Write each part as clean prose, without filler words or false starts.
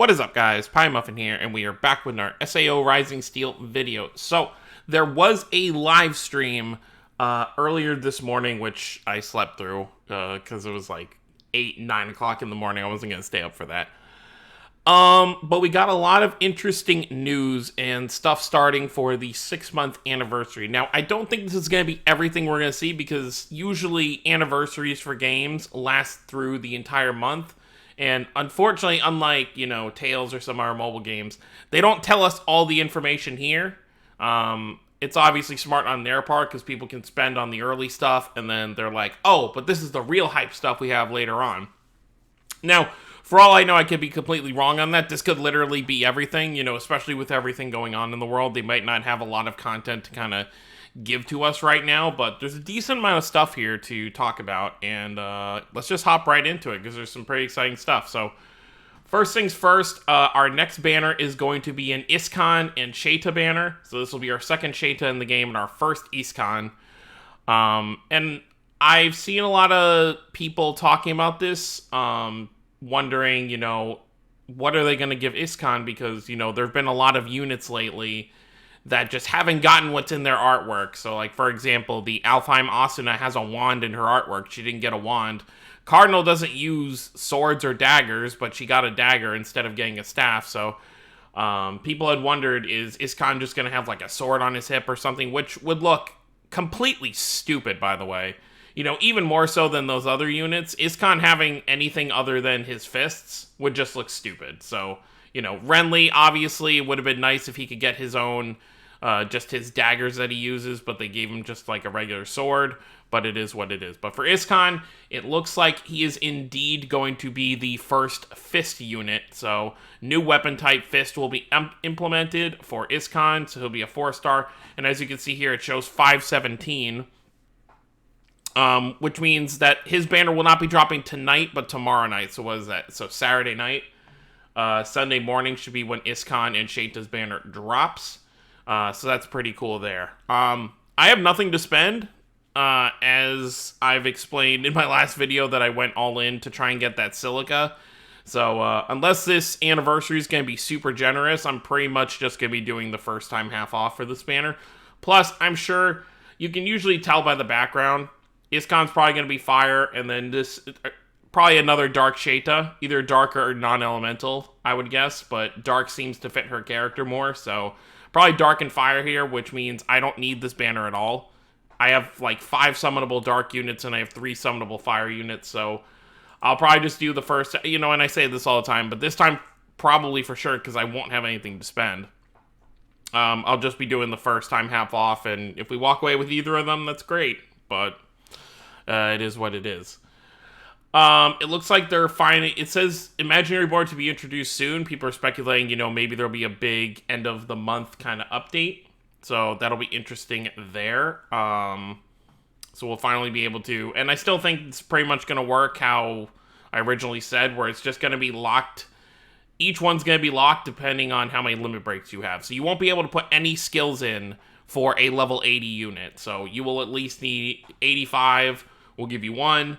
What is up, guys? Pie Muffin here, and we are back with our SAO Rising Steel video. So, there was a live stream earlier this morning, which I slept through because it was like 8, 9 o'clock in the morning. I wasn't going to stay up for that. But we got a lot of interesting news and stuff starting for the 6-month anniversary. Now, I don't think this is going to be everything we're going to see because usually anniversaries for games last through the entire month. And unfortunately, unlike, Tales or some of our mobile games, they don't tell us all the information here. It's obviously smart on their part because people can spend on the early stuff and then they're like, oh, but this is the real hype stuff we have later on. Now, for all I know, I could be completely wrong on that. This could literally be everything, especially with everything going on in the world. They might not have a lot of content to kind of give to us right now, but there's a decent amount of stuff here to talk about, and let's just hop right into it because there's some pretty exciting stuff. So, first things first, our next banner is going to be an Iskahn and Sheyta banner. So this will be our second Sheyta in the game and our first Iskahn. And I've seen a lot of people talking about this, wondering, what are they going to give Iskahn? Because, there have been a lot of units lately that just haven't gotten what's in their artwork. So, like, for example, the Alfheim Asuna has a wand in her artwork. She didn't get a wand. Cardinal doesn't use swords or daggers, but she got a dagger instead of getting a staff. So, people had wondered, is Iskahn just going to have, like, a sword on his hip or something? Which would look completely stupid, by the way. Even more so than those other units. Iskahn having anything other than his fists would just look stupid. So, Renly, obviously, it would have been nice if he could get his own, just his daggers that he uses, but they gave him just like a regular sword, but it is what it is. But for Iskahn, it looks like he is indeed going to be the first fist unit, so new weapon type fist will be implemented for Iskahn, so he'll be a 4-star, and as you can see here, it shows 517, which means that his banner will not be dropping tonight, but tomorrow night. So what is that? So Saturday night. Sunday morning should be when Iskahn and Sheyta's banner drops. So that's pretty cool there. I have nothing to spend, as I've explained in my last video that I went all in to try and get that silica. So unless this anniversary is going to be super generous, I'm pretty much just going to be doing the first time half off for this banner. Plus, I'm sure you can usually tell by the background. Iskah's probably going to be fire, and then this... probably another Dark Sheyta, either Dark or non-elemental, I would guess, but Dark seems to fit her character more, so probably Dark and Fire here, which means I don't need this banner at all. I have like 5 summonable Dark units and I have 3 summonable Fire units, so I'll probably just do the first, and I say this all the time, but this time probably for sure because I won't have anything to spend. I'll just be doing the first time half off, and if we walk away with either of them, that's great, but it is what it is. It looks like they're finding, it says Imaginary Board to be introduced soon. People are speculating, maybe there'll be a big end of the month kind of update. So that'll be interesting there. So we'll finally be able to, and I still think it's pretty much going to work how I originally said, where it's just going to be locked. Each one's going to be locked depending on how many limit breaks you have. So you won't be able to put any skills in for a level 80 unit. So you will at least need 85, we'll give you 1.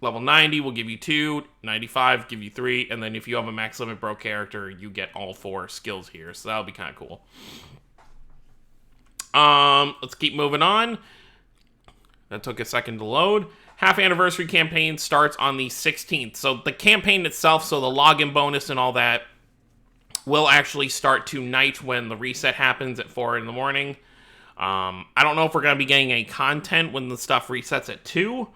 Level 90 will give you 2, 95 give you 3, and then if you have a max limit broke character, you get all 4 skills here, so that'll be kind of cool. Let's keep moving on. That took a second to load. Half anniversary campaign starts on the 16th, so the campaign itself, so the login bonus and all that, will actually start tonight when the reset happens at 4 in the morning. I don't know if we're going to be getting any content when the stuff resets at 2,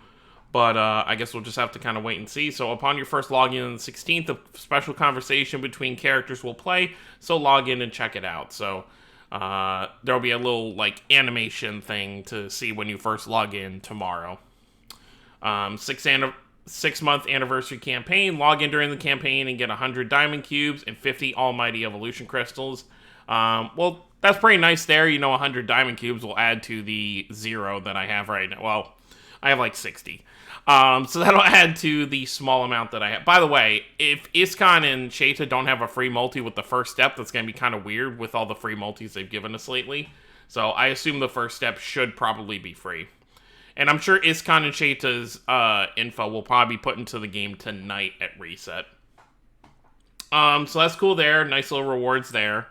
but I guess we'll just have to kind of wait and see. So upon your first login on the 16th, a special conversation between characters will play. So log in and check it out. So there'll be a little like animation thing to see when you first log in tomorrow. 6-month anniversary campaign. Log in during the campaign and get 100 diamond cubes and 50 almighty evolution crystals. Well, that's pretty nice there. 100 diamond cubes will add to the 0 that I have right now. Well, I have like 60. So that'll add to the small amount that I have. By the way, if Iskahn and Sheyta don't have a free multi with the first step, that's going to be kind of weird with all the free multis they've given us lately. So I assume the first step should probably be free. And I'm sure Iskahn and Sheyta's info will probably be put into the game tonight at reset. So that's cool there. Nice little rewards there.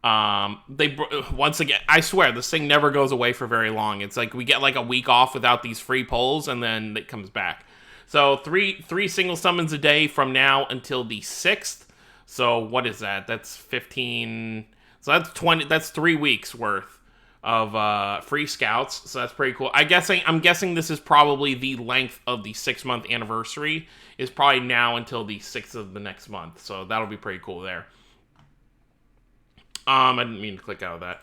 Once again, I swear, this thing never goes away for very long. It's like we get like a week off without these free polls, and then it comes back. So three single summons a day from now until the 6th. So what is that? That's 15. So that's 20. That's 3 weeks worth of free scouts. So that's pretty cool. I'm guessing this is probably the length of the 6-month anniversary. Is probably now until the 6th of the next month. So that'll be pretty cool there. I didn't mean to click out of that.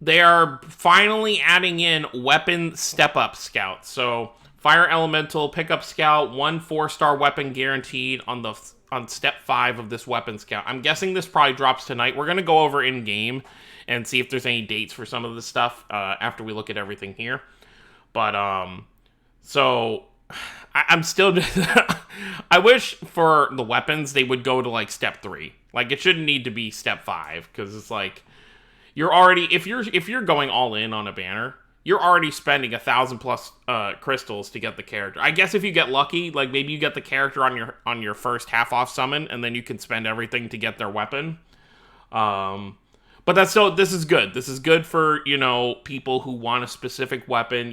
They are finally adding in weapon step-up scouts. So Fire Elemental pickup scout, 1 4-star weapon guaranteed on step 5 of this weapon scout. I'm guessing this probably drops tonight. We're gonna go over in game and see if there's any dates for some of this stuff after we look at everything here. But so I'm still just I wish for the weapons they would go to like step 3. Like it shouldn't need to be step 5 because it's like you're already if you're going all in on a banner, you're already spending 1,000 plus crystals to get the character. I guess if you get lucky, like maybe you get the character on your first half off summon, and then you can spend everything to get their weapon. But that's still, this is good. This is good for, people who want a specific weapon.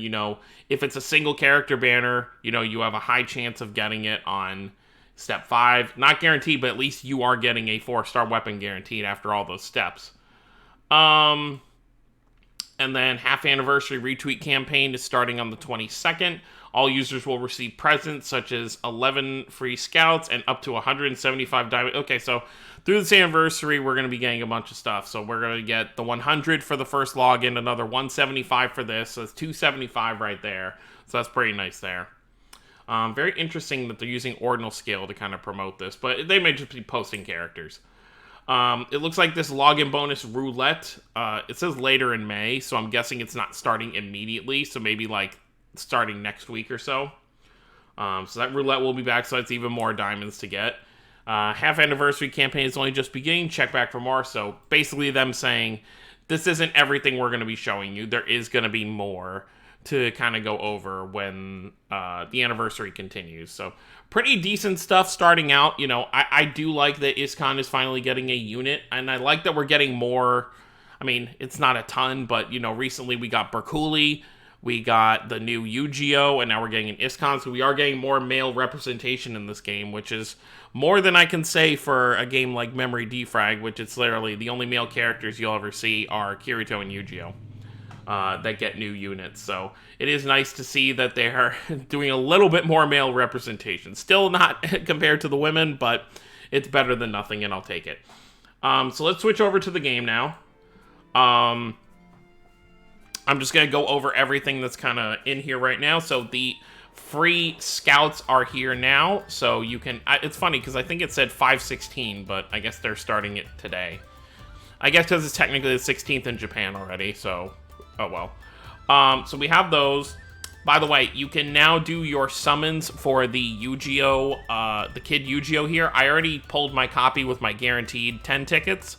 If it's a single character banner, you have a high chance of getting it on step 5. Not guaranteed, but at least you are getting a 4-star weapon guaranteed after all those steps. And then half anniversary retweet campaign is starting on the 22nd. All users will receive presents such as 11 free scouts and up to 175 diamond. Okay, so through this anniversary, we're going to be getting a bunch of stuff. So we're going to get the 100 for the first login, another 175 for this. So it's 275 right there. So that's pretty nice there. Very interesting that they're using ordinal scale to kind of promote this, but they may just be posting characters. It looks like this login bonus roulette, it says later in May, so I'm guessing it's not starting immediately, so maybe like starting next week or so. So that roulette will be back, so it's even more diamonds to get. Half anniversary campaign is only just beginning, check back for more, so basically them saying, this isn't everything we're going to be showing you, there is going to be more to kind of go over when the anniversary continues. So pretty decent stuff starting out. I do like that Iskahn is finally getting a unit, and I like that we're getting more. I mean, it's not a ton, but recently we got Berkuli, we got the new Yu-Gi-Oh, and now we're getting an Iskahn, so we are getting more male representation in this game, which is more than I can say for a game like Memory Defrag, which it's literally the only male characters you'll ever see are Kirito and Yu-Gi-Oh. That get new units. So it is nice to see that they are doing a little bit more male representation. Still not compared to the women, but it's better than nothing, and I'll take it. So let's switch over to the game now. I'm just going to go over everything that's kind of in here right now. So the free scouts are here now. So you can... It's funny, because I think it said 5/16, but I guess they're starting it today. I guess because it's technically the 16th in Japan already, so... Oh, well. So we have those. By the way, you can now do your summons for the Yu-Gi-Oh! The Kid Yu-Gi-Oh! Here. I already pulled my copy with my guaranteed 10 tickets.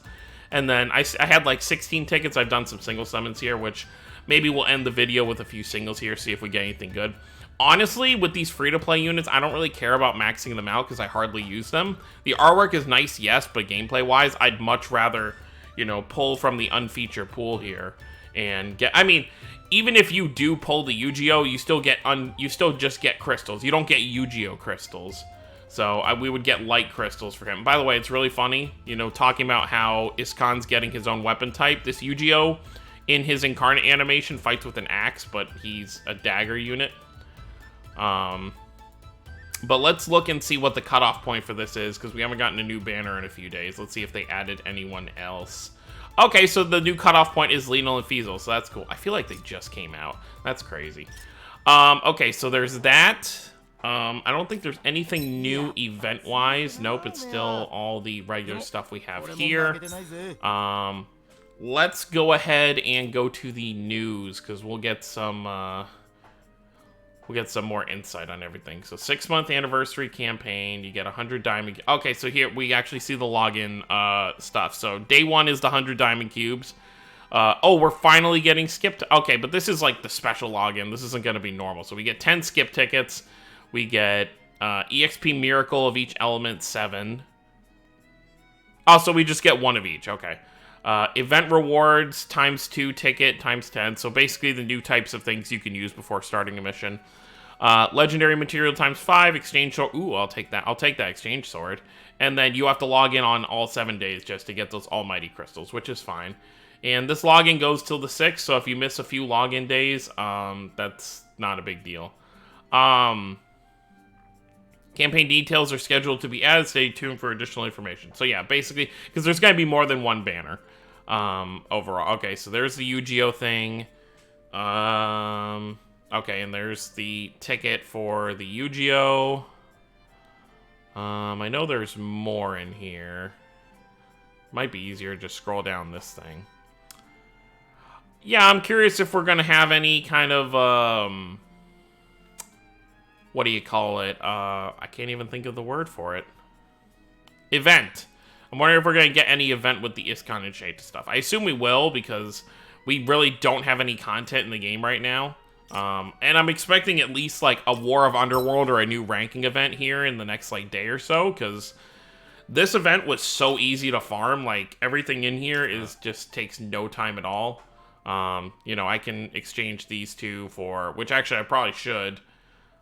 And then I had like 16 tickets. I've done some single summons here, which maybe we'll end the video with a few singles here, see if we get anything good. Honestly, with these free-to-play units, I don't really care about maxing them out because I hardly use them. The artwork is nice, yes, but gameplay-wise, I'd much rather, pull from the unfeatured pool here. And get, I mean, even if you do pull the Yu-Gi-Oh, you still just get crystals. You don't get Yu-Gi-Oh crystals. So we would get light crystals for him. By the way, it's really funny, talking about how Iskahn's getting his own weapon type. This Yu-Gi-Oh in his incarnate animation fights with an axe, but he's a dagger unit. But let's look and see what the cutoff point for this is, because we haven't gotten a new banner in a few days. Let's see if they added anyone else. Okay, so the new cutoff point is Lionel and Fiesel, so that's cool. I feel like they just came out. That's crazy. Okay, so there's that. I don't think there's anything new event-wise. Nope, it's still all the regular stuff we have here. Let's go ahead and go to the news, because we'll get some more insight on everything. So 6-month anniversary campaign, you get 100 diamond. Okay, so here we actually see the login stuff. So day 1 is the 100 diamond cubes. Oh, we're finally getting skipped. Okay, but this is like the special login. This isn't going to be normal. So we get 10 skip tickets. We get EXP Miracle of each element 7. Also, we just get one of each. Okay. Event rewards ×2 ticket ×10. So basically the new types of things you can use before starting a mission. Legendary material ×5. Exchange sword. Ooh, I'll take that. I'll take that exchange sword. And then you have to log in on all 7 days just to get those almighty crystals, which is fine. And this login goes till the 6th, so if you miss a few login days, that's not a big deal. Campaign details are scheduled to be added. Stay tuned for additional information. So yeah, basically, because there's going to be more than one banner overall. Okay, so there's the Yu-Gi-Oh thing. Okay, and there's the ticket for the Yu-Gi-Oh. I know there's more in here. Might be easier to just scroll down this thing. Yeah, I'm curious if we're going to have any kind of, what do you call it? I can't even think of the word for it. Event. I'm wondering if we're going to get any event with the Iskahn and Sheyta stuff. I assume we will, because we really don't have any content in the game right now. And I'm expecting at least, like, a War of Underworld or a new ranking event here in the next, like, day or so, because this event was so easy to farm. Like, everything in here is just takes no time at all. You know, I can exchange these two for, which actually I probably should.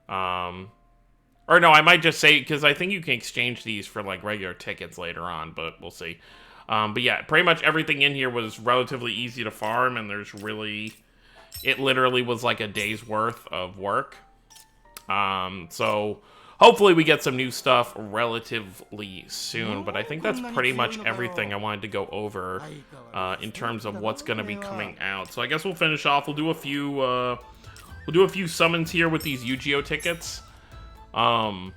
Or no, I might just say, because I think you can exchange these for, like, regular tickets later on, but we'll see. But yeah, pretty much everything in here was relatively easy to farm, and there's really, it literally was like a day's worth of work. So hopefully we get some new stuff relatively soon, but I think that's pretty much everything I wanted to go over in terms of what's going to be coming out. So I guess we'll finish off. We'll do a few summons here with these Yu-Gi-Oh tickets. I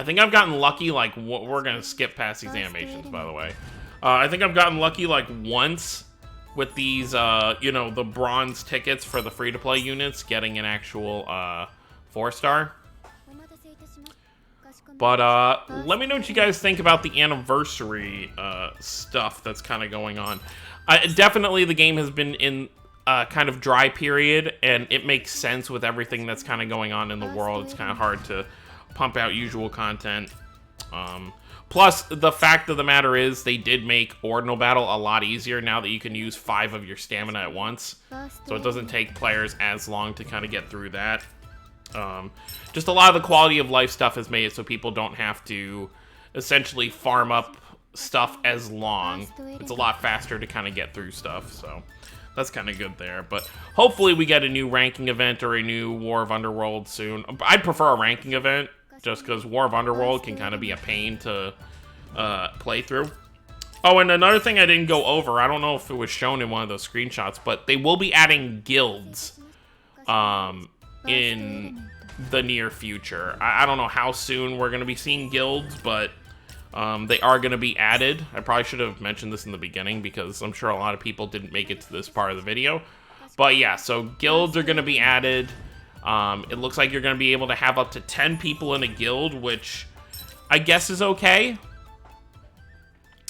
think I've gotten lucky, like, we're going to skip past these animations, by the way. I think I've gotten lucky, like, once with these, you know, the bronze tickets for the free-to-play units, getting an actual, 4-star. But, let me know what you guys think about the anniversary, stuff that's kind of going on. Definitely the game has been in kind of dry period, and it makes sense with everything that's kind of going on in the world. It's kind of hard to pump out usual content. Plus, the fact of the matter is, they did make Ordinal Battle a lot easier now that you can use 5 of your stamina at once. So it doesn't take players as long to kind of get through that. Just a lot of the quality of life stuff has made it so people don't have to essentially farm up stuff as long. It's a lot faster to kind of get through stuff, so that's kind of good there. But hopefully we get a new ranking event or a new War of Underworld soon. I'd prefer a ranking event, just because War of Underworld can kind of be a pain to play through. Oh, and another thing I didn't go over, I don't know if it was shown in one of those screenshots, but they will be adding guilds in the near future. I don't know how soon we're going to be seeing guilds, but they are going to be added. I probably should have mentioned this in the beginning, because I'm sure a lot of people didn't make it to this part of the video. But yeah, so guilds are going to be added. It looks like you're going to be able to have up to 10 people in a guild, which I guess is okay.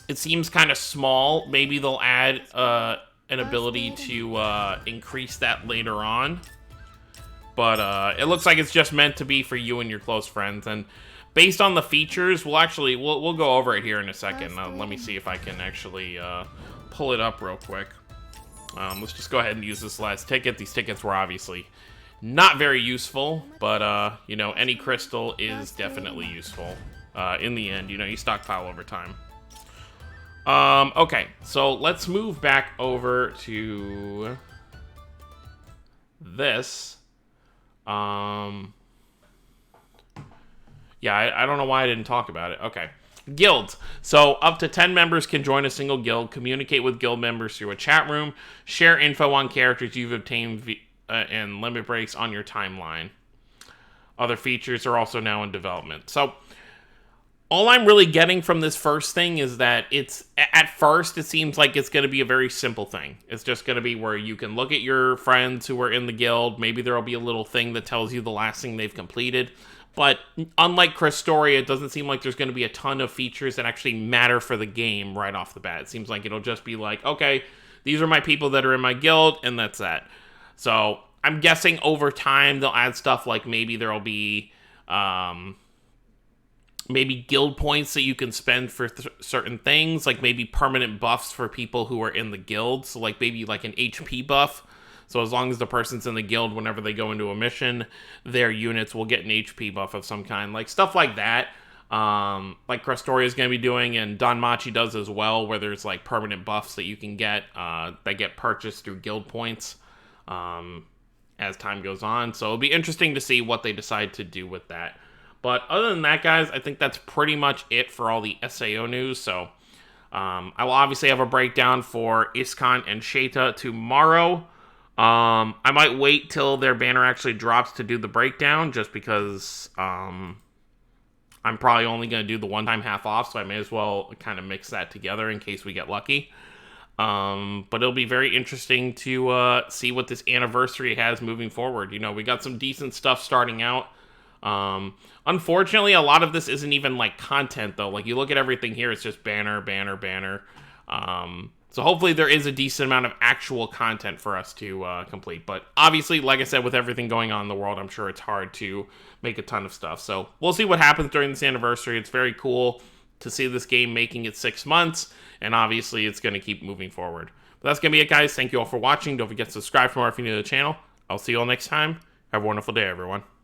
It seems kind of small. Maybe they'll add an ability to increase that later on. But it looks like it's just meant to be for you and your close friends. And based on the features, we'll go over it here in a second. Let me see if I can actually pull it up real quick. Let's just go ahead and use this last ticket. These tickets were obviously not very useful, but, you know, any crystal is definitely useful. In the end, you know, you stockpile over time. Okay, so let's move back over to this. Yeah, I don't know why I didn't talk about it. Okay. Guilds. So, up to 10 members can join a single guild, communicate with guild members through a chat room, share info on characters you've obtained, and limit breaks on your timeline. Other features are also now in development. So, all I'm really getting from this first thing is that at first, it seems like it's going to be a very simple thing. It's just going to be where you can look at your friends who are in the guild. Maybe there'll be a little thing that tells you the last thing they've completed. But unlike Christoria, it doesn't seem like there's going to be a ton of features that actually matter for the game right off the bat. It seems like it'll just be like, okay, these are my people that are in my guild, and that's that. So I'm guessing over time they'll add stuff like maybe there'll be maybe guild points that you can spend for certain things, like maybe permanent buffs for people who are in the guild. So like maybe like an HP buff. So as long as the person's in the guild, whenever they go into a mission, their units will get an HP buff of some kind. Like stuff like that. Like Crastoria's going to be doing, and Don Machi does as well, where there's like permanent buffs that you can get that get purchased through guild points as time goes on. So it'll be interesting to see what they decide to do with that. But other than that, guys, I think that's pretty much it for all the SAO news. So I will obviously have a breakdown for Iskahn and Sheyta tomorrow. I might wait till their banner actually drops to do the breakdown, just because I'm probably only going to do the one-time half off, so I may as well kind of mix that together in case we get lucky. But it'll be very interesting to see what this anniversary has moving forward. You know, we got some decent stuff starting out. Unfortunately, a lot of this isn't even like content, though. Like, you look at everything here, it's just banner, banner, banner. So hopefully there is a decent amount of actual content for us to complete. But obviously, like I said, with everything going on in the world, I'm sure it's hard to make a ton of stuff. So we'll see what happens during this anniversary. It's very cool to see this game making it 6 months. And obviously, it's going to keep moving forward. But that's going to be it, guys. Thank you all for watching. Don't forget to subscribe for more if you're new to the channel. I'll see you all next time. Have a wonderful day, everyone.